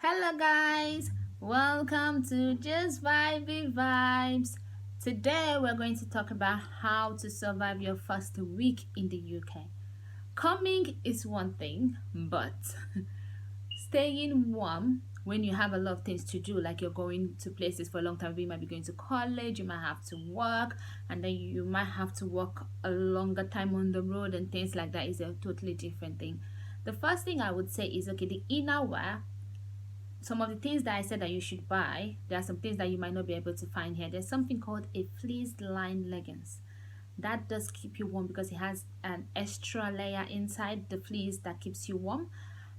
Hello, guys, welcome to Just Vibey Vibes. Today, we're going to talk about how to survive your first week in the UK. Coming is one thing, but staying warm when you have a lot of things to do, like you're going to places for a long time, you might be going to college, you might have to work, and then you might have to work a longer time on the road, and things like that is a totally different thing. The first thing I would say is okay, the inner wear, some of the things that I said that you should buy, there are some things that you might not be able to find here. There's something called a fleece lined leggings. That does keep you warm because it has an extra layer inside the fleece that keeps you warm.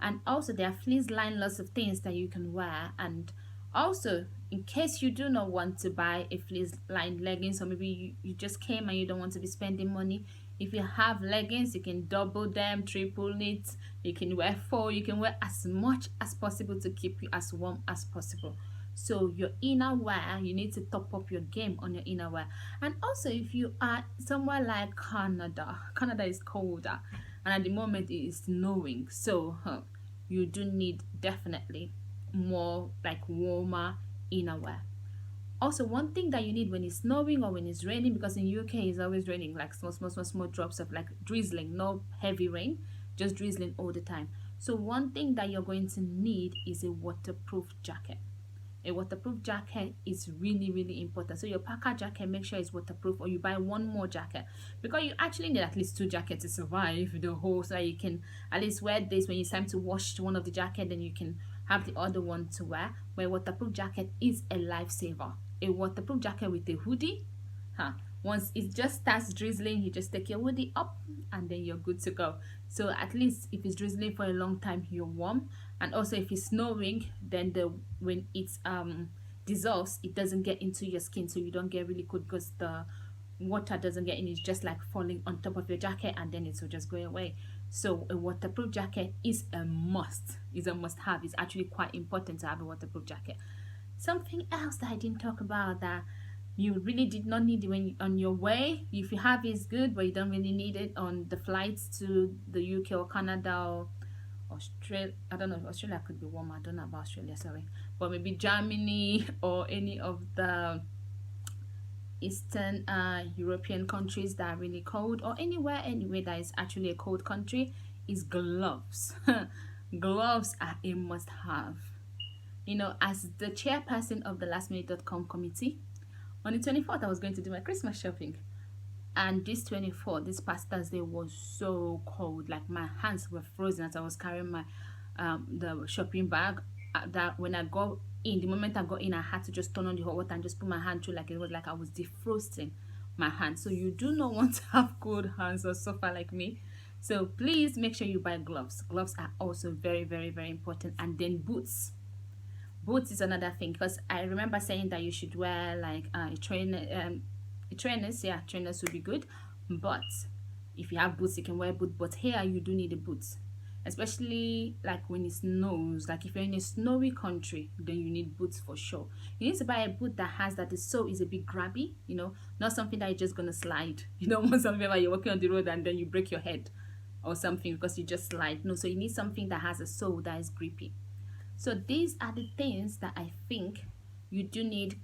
And also there are fleece lined lots of things that you can wear. And also, in case you do not want to buy a fleece lined leggings, or maybe you just came and you don't want to be spending money, if you have leggings, you can double them, triple it, you can wear four, you can wear as much as possible to keep you as warm as possible. So your inner wear, you need to top up your game on your inner wear. And also, if you are somewhere like Canada is colder, and at the moment it is snowing, so you do need definitely more like warmer inner wear. Also, one thing that you need when it's snowing or when it's raining, because in UK it's always raining, like small drops of like drizzling, no heavy rain, just drizzling all the time. So one thing that you're going to need is a waterproof jacket. A waterproof jacket is really important. So your parka jacket, make sure it's waterproof, or you buy one more jacket, because you actually need at least two jackets to survive the whole, so that you can at least wear this when it's time to wash one of the jacket, then you can have the other one to wear. But a waterproof jacket is a lifesaver. A waterproof jacket with a hoodie, once it just starts drizzling, you just take your hoodie up and then you're good to go. So at least if it's drizzling for a long time, you're warm. And also if it's snowing, then the when it dissolves, it doesn't get into your skin, so you don't get really cold because the water doesn't get in. It's just like falling on top of your jacket and then it will just go away. So a waterproof jacket is a must. Is a must have. It's actually quite important to have a waterproof jacket. Something else that I didn't talk about that you really did not need it when on your way. If you have, it's good, but you don't really need it on the flights to the UK or Canada or Australia. I don't know. Australia could be warmer. I don't know about Australia. Sorry, but maybe Germany or any of the Eastern European countries that are really cold, or anywhere that is actually a cold country, is gloves. Gloves are a must have. As the chairperson of the lastminute.com committee, on the 24th, I was going to do my Christmas shopping. And this past Thursday was so cold. Like my hands were frozen as I was carrying my the shopping bag. That when I got in, the moment I got in, I had to just turn on the hot water and just put my hand through, like it was like I was defrosting my hand. So you do not want to have cold hands or suffer like me. So please make sure you buy gloves. Gloves are also very important. And then boots. Boots is another thing, because I remember saying that you should wear like trainers. Yeah, trainers would be good, but if you have boots, you can wear boots. But here you do need a boot, especially like when it snows. Like if you're in a snowy country, then you need boots for sure. You need to buy a boot that has that the sole is a bit grabby, not something that you're just gonna slide. You don't want something where you're walking on the road and then you break your head or something because you just slide. No, so you need something that has a sole that is grippy. So these are the things that I think you do need,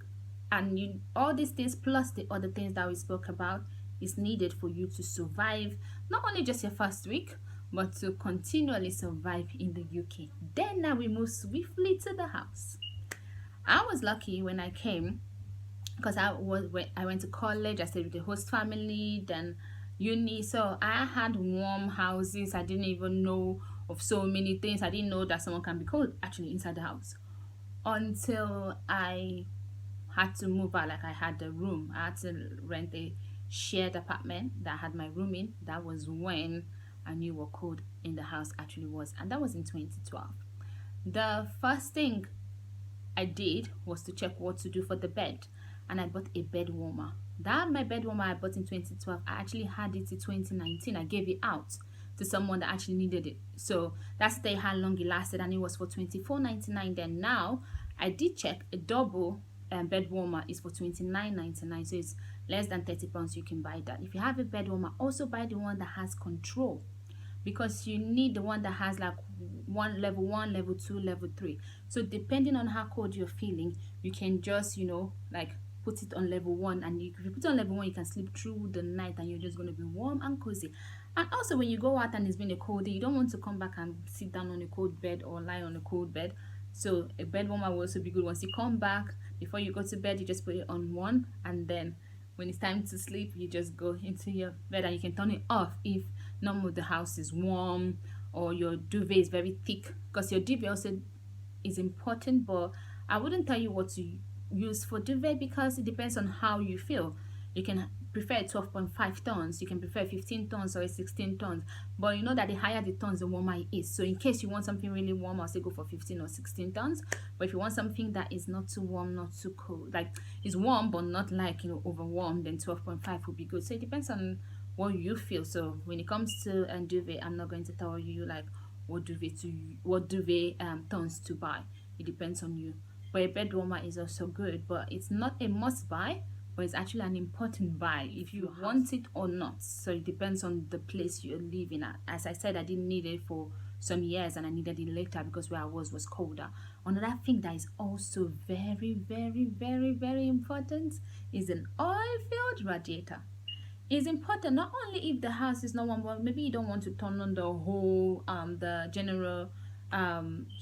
and all these things plus the other things that we spoke about is needed for you to survive not only just your first week, but to continually survive in the UK. Then now we move swiftly to the house. I was lucky when I came, because I went to college. I stayed with the host family, then uni. So I had warm houses. I didn't even know of so many things. I didn't know that someone can be cold actually inside the house until I had to move out. Like I had a room. I had to rent a shared apartment that had my room in. That was when I knew what cold in the house actually was, and that was in 2012. The first thing I did was to check what to do for the bed, and I bought a bed warmer. That my bed warmer I bought in 2012, I actually had it in 2019. I gave it out to someone that actually needed it. So that's how long it lasted, and it was for $24.99. Then now I did check a double bed warmer is for $29.99, so it's less than £30. You can buy that. If you have a bed warmer, also buy the one that has control, because you need the one that has like one, level 2, level 3. So depending on how cold you're feeling, you can just, like put it on level 1, and if you put it on level 1, you can sleep through the night and you're just going to be warm and cozy. And also, when you go out and it's been a cold day, you don't want to come back and sit down on a cold bed or lie on a cold bed. So a bed warmer will also be good. Once you come back, before you go to bed, you just put it on 1, and then when it's time to sleep, you just go into your bed, and you can turn it off if normal the house is warm or your duvet is very thick, because your duvet also is important. But I wouldn't tell you what to use for duvet, because it depends on how you feel. You can prefer 12.5 tons, you can prefer 15 tons or 16 tons, but you know that the higher the tons, the warmer it is. So in case you want something really warm, I'll say go for 15 or 16 tons. But if you want something that is not too warm, not too cold, like it's warm but not like over warm, then 12.5 would be good. So it depends on what you feel. So when it comes to duvet, I'm not going to tell you like what duvet tons to buy. It depends on you. But a bed warmer is also good, but it's not a must buy, but it's actually an important buy if you want it or not. So it depends on the place you're living at. As I said, I didn't need it for some years, and I needed it later because where I was colder. Another thing that is also very, very, very, very important is an oil-filled radiator. It's important not only if the house is not warm, but maybe you don't want to turn on the whole the general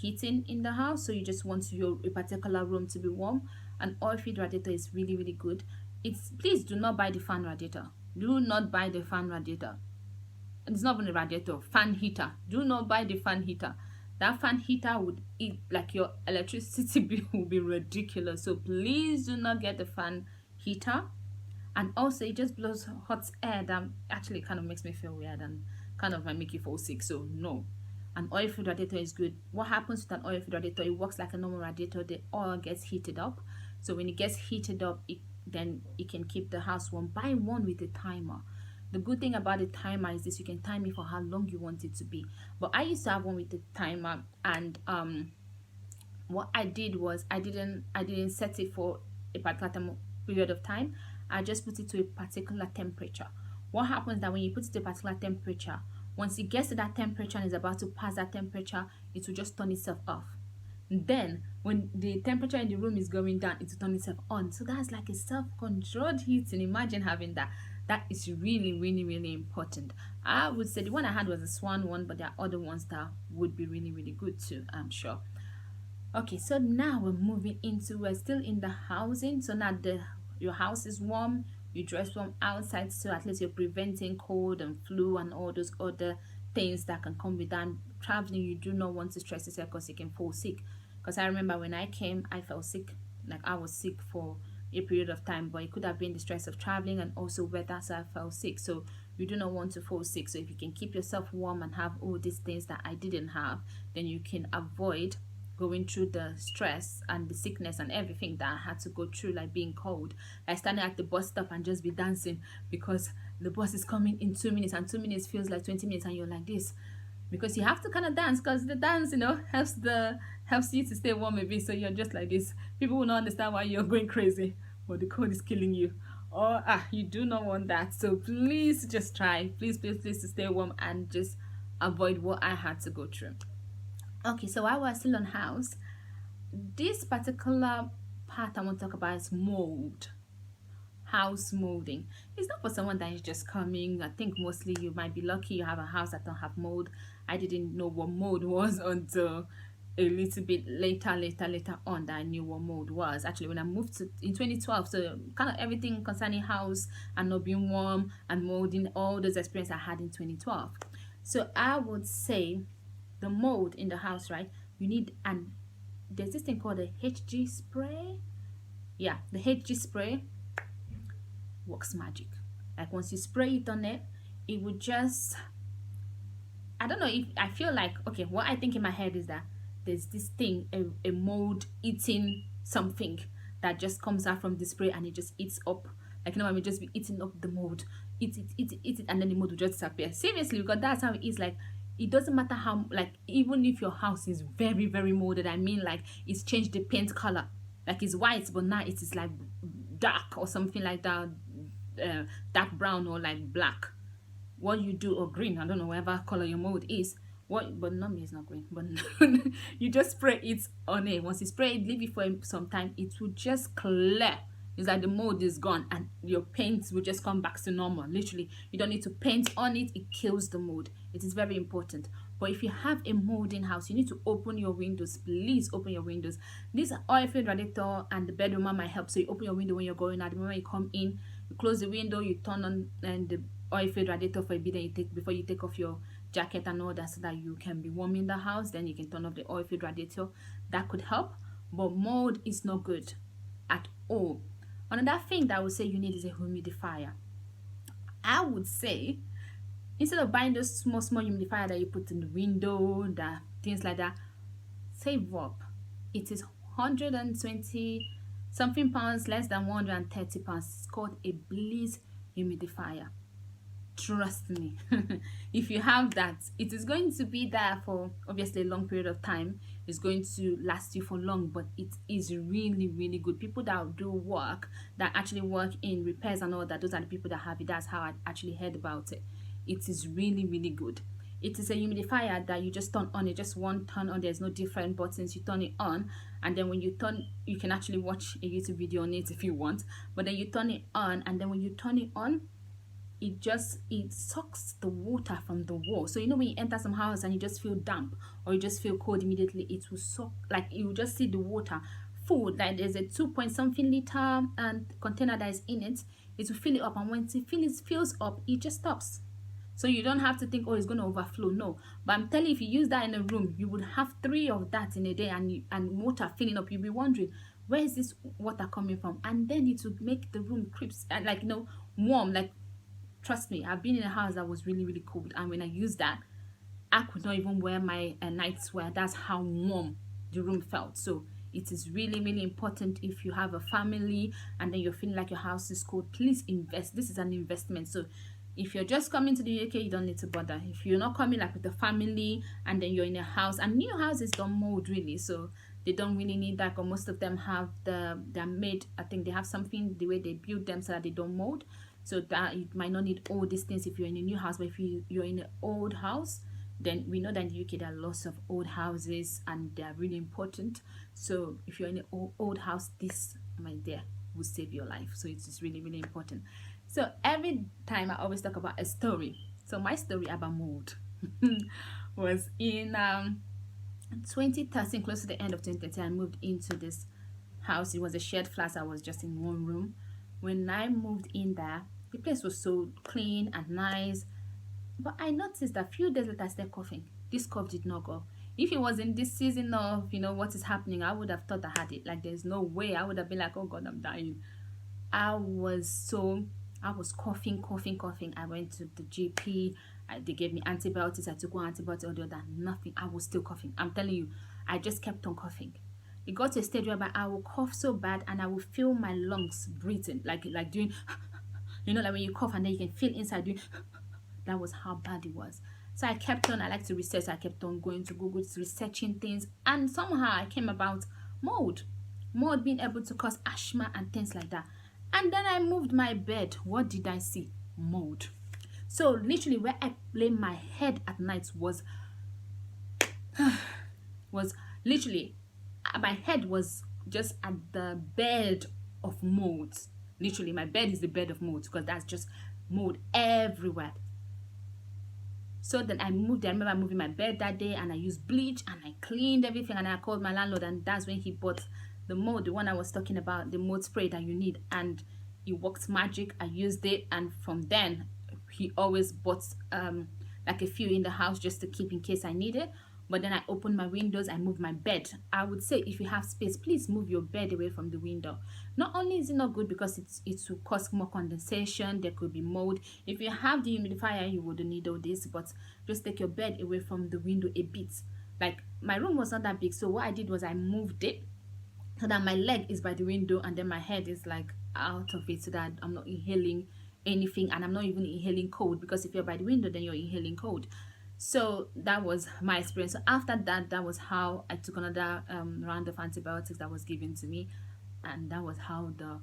heating in the house, so you just want a particular room to be warm. An oil-filled radiator is really, really good. Please do not buy the fan radiator. Do not buy the fan radiator. It's not even a radiator, fan heater. Do not buy the fan heater. That fan heater would eat, like, your electricity bill will be ridiculous. So please do not get the fan heater. And also, it just blows hot air that actually kind of makes me feel weird and kind of might make you fall sick. So no, an oil-filled radiator is good. What happens with an oil-filled radiator? It works like a normal radiator. The oil gets heated up. So when it gets heated up, then it can keep the house warm. Buy one with a timer. The good thing about the timer is this: you can time it for how long you want it to be. But I used to have one with the timer, and what I did was I didn't set it for a particular period of time. I just put it to a particular temperature. What happens that when you put it to a particular temperature, once it gets to that temperature and is about to pass that temperature, it will just turn itself off. Then when the temperature in the room is going down, it will turn itself on. So that's like a self-controlled heating. Imagine having that. That is really, really, really important. I would say the one I had was a Swan one, but there are other ones that would be really, really good too, I'm sure. Okay, so now we're still in the housing. So now your house is warm, you dress warm outside, so at least you're preventing cold and flu and all those other things that can come with that. Traveling, you do not want to stress yourself because you can fall sick. Because I remember when I came, I felt sick. Like, I was sick for a period of time, but it could have been the stress of traveling and also weather, so I felt sick. So you do not want to fall sick. So if you can keep yourself warm and have all these things that I didn't have, then you can avoid going through the stress and the sickness and everything that I had to go through, like being cold, like standing at the bus stop and just be dancing because the bus is coming in 2 minutes, and 2 minutes feels like 20 minutes, and you're like this, because you have to kind of dance, because the dance helps you to stay warm a bit. So you're just like this. People will not understand why you're going crazy, but the cold is killing you. Or you do not want that. So please just try, please to stay warm and just avoid what I had to go through. Okay, so while we're still on house, this particular part I want to talk about is mold. House molding. It's not for someone that is just coming. I think mostly you might be lucky you have a house that don't have mold. I didn't know what mold was until a little bit later on that I knew what mold was. Actually, when I moved in 2012, so kind of everything concerning house and not being warm and molding, all those experiences I had in 2012. So I would say the mold in the house, right? You need, and there's this thing called the HG spray. Yeah, the HG spray works magic. Like, once you spray it on it, it would just, I don't know, if I feel like, okay, what I think in my head is that there's this thing, a mold eating something that just comes out from the spray, and it just eats up, like, I mean, just be eating up the mold, eat it, and then the mold will just disappear. Seriously, because that's how it is. Like, it doesn't matter how, like, even if your house is very, very molded, I mean, like, it's changed the paint color, like, it's white, but now it is like dark or something like that, dark brown or like black. what you do, or green, I don't know, whatever color your mold is, what, but not me, it's not green, but you just spray it on it. Once you spray it, leave it for some time, it will just clear. It's like the mold is gone and your paint will just come back to normal. Literally, you don't need to paint on it, it kills the mold. It is very important. But if you have a mold in house, you need to open your windows. Please open your windows. This oil-filled radiator and the bedroom might help. So you open your window when you're going out. The moment you come in, you close the window, you turn on and the oil-filled radiator for a bit, and you take, before you take off your jacket and all that, so that you can be warm in the house. Then you can turn off the oil-filled radiator. That could help. But mold is not good at all. Another thing that I would say you need is a humidifier. I would say, instead of buying those small humidifier that you put in the window, that things like that, save up. It is 120 something pounds, less than 130 pounds. It's called a Bliss humidifier. Trust me. If you have that, it is going to be there for obviously a long period of time. It's going to last you for long, but it is really, really good. People that do work, that actually work in repairs and all that, those are the people that have it. That's how I actually heard about it. It is really, really good. It is a humidifier that you just turn on. It just one turn on. There's no different buttons. You turn it on, and then when you turn, you can actually watch a YouTube video on it if you want. But then you turn it on, and then when you turn it on, it sucks the water from the wall. So you know when you enter some house and you just feel damp or you just feel cold immediately, it will suck, like you will just see the water full, like there's a 2 point something liter and container that is in it. It will fill it up, and when it fills up, it just stops. So you don't have to think, oh, it's going to overflow. No, but I'm telling you, if you use that in a room, you would have 3 of that in a day, and water filling up. You'll be wondering, where is this water coming from? And then it will make the room crisp and, like, warm. Like, trust me, I've been in a house that was really, really cold, and when I used that, I could not even wear my nightwear. That's how warm the room felt. So it is really, really important. If you have a family and then you're feeling like your house is cold, please invest. This is an investment. So if you're just coming to the UK, you don't need to bother. If you're not coming like with a family and then you're in a house, and new houses don't mold really, so they don't really need that. Or most of them have they're made, I think they have something, the way they build them, so that they don't mold. So that you might not need all these things if you're in a new house. But if you're in an old house, then we know that in the UK there are lots of old houses and they are really important. So if you're in an old house, this, my dear, will save your life. So it's just really, really important. So every time I always talk about a story. So my story about mold was in 2013, close to the end of 2013. I moved into this house. It was a shared flat. I was just in one room. When I moved in there, the place was so clean and nice. But I noticed that a few days later I started coughing. This cough did not go. If it was in this season of, what is happening, I would have thought I had it. Like, there's no way. I would have been like, oh God, I'm dying. I was coughing. I went to the GP. They gave me antibiotics. I took one antibiotic or the other. Nothing. I was still coughing. I'm telling you, I just kept on coughing. It got to a stage where I will cough so bad and I will feel my lungs breathing, like doing, like when you cough and then you can feel inside doing. That was how bad it was. So I kept on. I like to research. I kept on going to Google, researching things, and somehow I came about mold being able to cause asthma and things like that. And then I moved my bed. What did I see? Mold. So literally where I lay my head at night was literally, my head was just at the bed of mold. Literally, my bed is the bed of mold, because that's just mold everywhere. So then I remember moving my bed that day, and I used bleach and I cleaned everything, and I called my landlord, and that's when he bought the mold, the one I was talking about, the mold spray that you need, and it worked magic. I used it, and from then he always bought like a few in the house just to keep in case I need it. But then I opened my windows, I moved my bed. I would say if you have space, please move your bed away from the window. Not only is it not good because it will cause more condensation, there could be mold. If you have the humidifier, you wouldn't need all this, but just take your bed away from the window a bit. Like, my room was not that big, so what I did was I moved it so that my leg is by the window and then my head is like out of it, so that I'm not inhaling anything, and I'm not even inhaling cold, because if you're by the window, then you're inhaling cold. So that was my experience. So after that, that was how I took another round of antibiotics that was given to me, and that was how the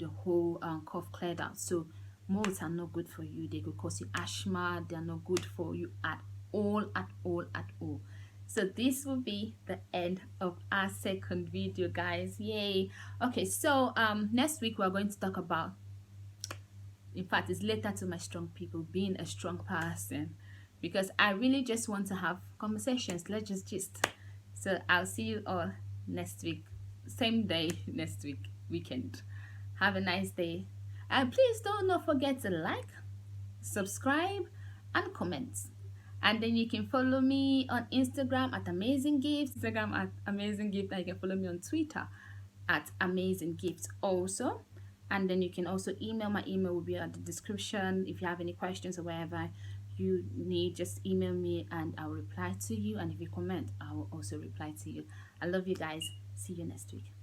whole cough cleared out. So Molds are not good for you. They could cause you asthma. They are not good for you at all, at all, at all. So this will be the end of our second video, guys. Yay. Okay, so next week we're going to talk about, in fact, it's later to my strong people, being a strong person, because I really just want to have conversations. Let's just gist. So I'll see you all next week, same day next week, weekend. Have a nice day, and please don't forget to like, subscribe, and comment. And then you can follow me on Instagram at Amazing Gifts, Instagram at Amazing Gift, and you can follow me on Twitter at Amazing Gifts also. And then you can also email. My email will be at the description. If you have any questions or whatever you need, just email me and I'll reply to you. And if you comment, I will also reply to you. I love you guys. See you next week.